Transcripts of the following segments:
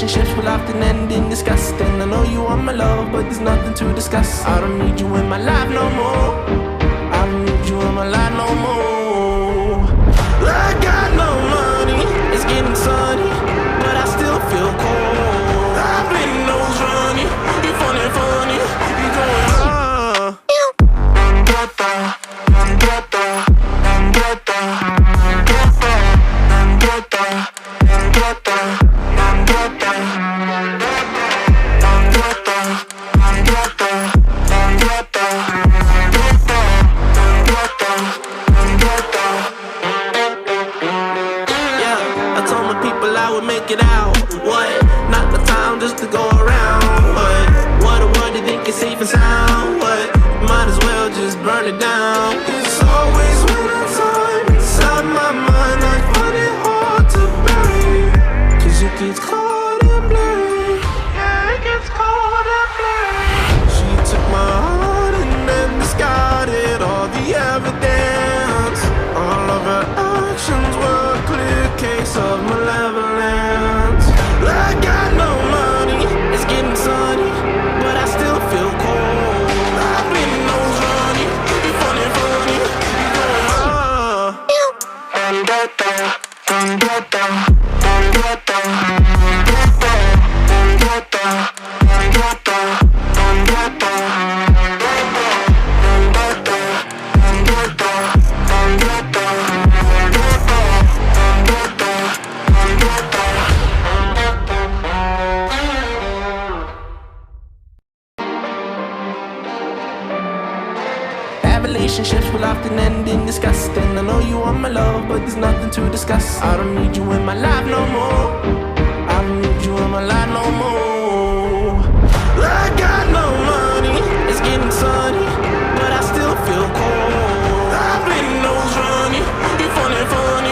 Relationships will often end in disgust, and I know you are my love, but there's nothing to discuss. I don't need you in my life no more. I don't need you in my life no more. I got no money, it's getting sunny, but I still feel cold. I've been nose running, you funny, you going I would make it out. What? Not the time just to go around. What a word, you think it's safe and sound. What? Might as well just burn it down. It's always wintertime inside my mind. I find it hard to bury, 'cause it gets cold and blurry. Yeah, it gets cold and blurry. She took my heart and then discarded all the evidence. All of her actions were a clear case of malevolence. I got no money, it's getting sunny, but I still feel cold. I've been nose running, you funny, you Relationships will often end in disgust, and I know you are my love, but there's nothing to discuss. I don't need you in my life no more. I don't need you in my life no more. I got no money, it's getting sunny, but I still feel cold. I've been nose running, you funny, you going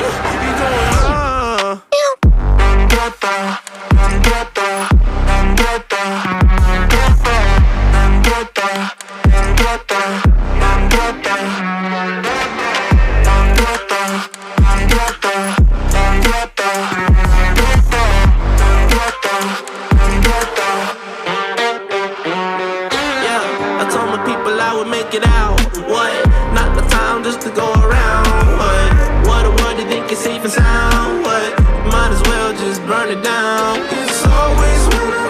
I would make it out. What? Not the time just to go around. What a word, you think it's safe and sound. What? Might as well just burn it down. It's always when